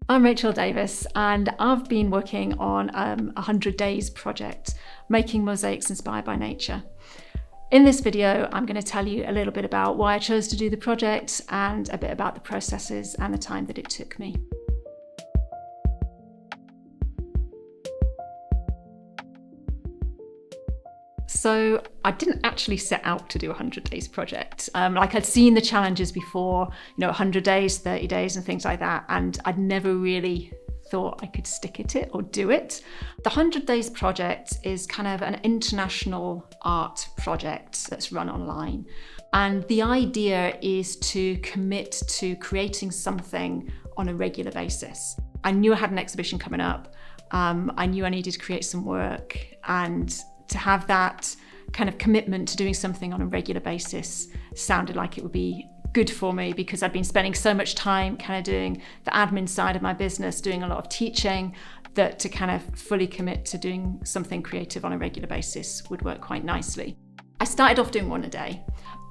I'm Rachel Davis, and I've been working on a 100 Days project, making mosaics inspired by nature. In this video, I'm going to tell you a little bit about why I chose to do the project and a bit about the processes and the time that it took me. So I didn't actually set out to do a 100 Days project. I'd seen the challenges before, 100 days, 30 days and things like that. And I'd never really thought I could stick at it or do it. The 100 Days project is kind of an international art project that's run online. And the idea is to commit to creating something on a regular basis. I knew I had an exhibition coming up. I knew I needed to create some work, and to have that kind of commitment to doing something on a regular basis sounded like it would be good for me, because I'd been spending so much time kind of doing the admin side of my business, doing a lot of teaching, that to kind of fully commit to doing something creative on a regular basis would work quite nicely. I started off doing one a day,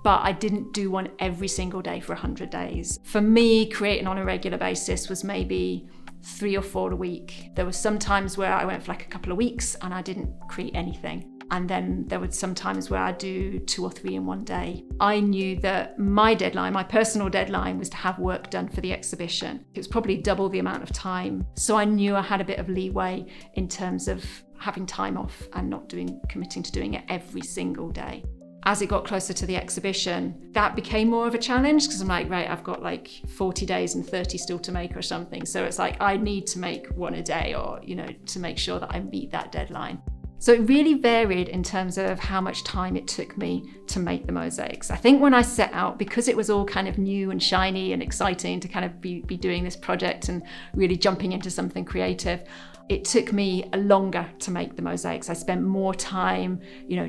but I didn't do one every single day for 100 days. For me, creating on a regular basis was maybe 3 or 4 a week. There were some times where I went for like a couple of weeks and I didn't create anything. And then there were some times where I'd do 2 or 3 in one day. I knew that my deadline, my personal deadline, was to have work done for the exhibition. It was probably double the amount of time. So I knew I had a bit of leeway in terms of having time off and not committing to doing it every single day. As it got closer to the exhibition, that became more of a challenge, because I'm like, right, I've got like 40 days and 30 still to make or something. So it's like, I need to make one a day, or, to make sure that I meet that deadline. So it really varied in terms of how much time it took me to make the mosaics. I think when I set out, because it was all kind of new and shiny and exciting to kind of be doing this project and really jumping into something creative, it took me longer to make the mosaics. I spent more time,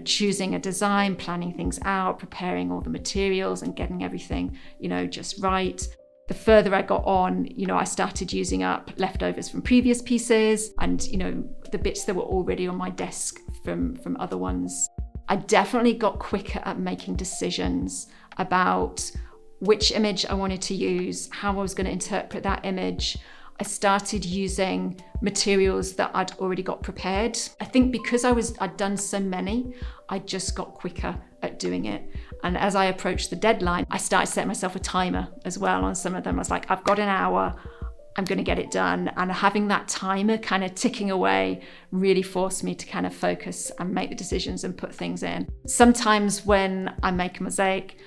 choosing a design, planning things out, preparing all the materials and getting everything, just right. The further I got on, I started using up leftovers from previous pieces and, the bits that were already on my desk from other ones. I definitely got quicker at making decisions about which image I wanted to use, how I was going to interpret that image. I started using materials that I'd already got prepared. I think because I'd done so many, I just got quicker at doing it. And as I approached the deadline, I started setting myself a timer as well on some of them. I was like, I've got an hour, I'm going to get it done. And having that timer kind of ticking away really forced me to kind of focus and make the decisions and put things in. Sometimes when I make a mosaic,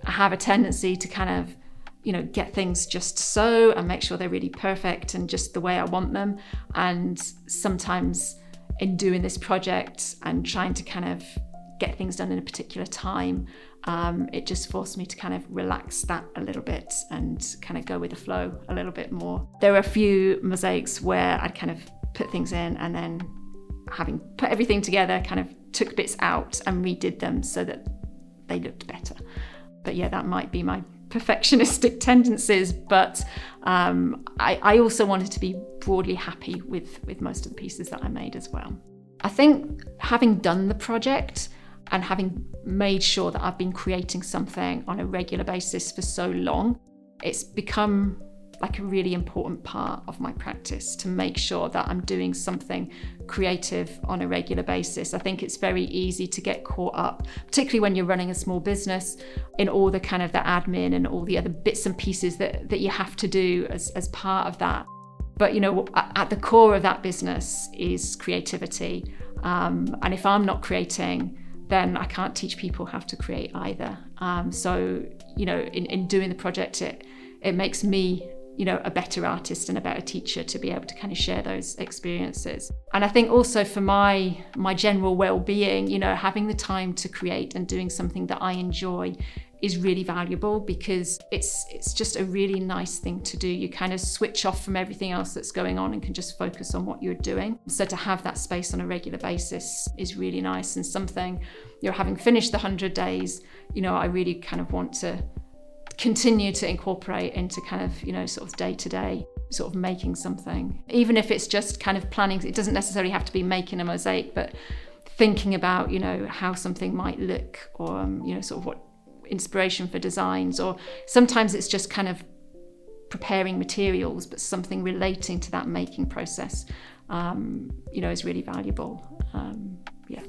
I have a tendency to kind of get things just so and make sure they're really perfect and just the way I want them. And sometimes in doing this project and trying to kind of get things done in a particular time, it just forced me to kind of relax that a little bit and kind of go with the flow a little bit more. There were a few mosaics where I'd kind of put things in and then, having put everything together, kind of took bits out and redid them so that they looked better. But yeah, that might be my perfectionistic tendencies, but I also wanted to be broadly happy with most of the pieces that I made as well. I think having done the project and having made sure that I've been creating something on a regular basis for so long, it's become like a really important part of my practice to make sure that I'm doing something creative on a regular basis. I think it's very easy to get caught up, particularly when you're running a small business, in all the kind of the admin and all the other bits and pieces that you have to do as part of that. But at the core of that business is creativity. And if I'm not creating, then I can't teach people how to create either. So in doing the project, it makes me a better artist and a better teacher to be able to kind of share those experiences. And I think also for my general well-being, having the time to create and doing something that I enjoy is really valuable, because it's just a really nice thing to do. You kind of switch off from everything else that's going on and can just focus on what you're doing. So to have that space on a regular basis is really nice, and something, having finished the 100 days, I really kind of want to continue to incorporate into kind of, sort of day-to-day sort of making something. Even if it's just kind of planning, it doesn't necessarily have to be making a mosaic, but thinking about, how something might look, or, sort of what inspiration for designs, or sometimes it's just kind of preparing materials, but something relating to that making process, is really valuable. Yeah.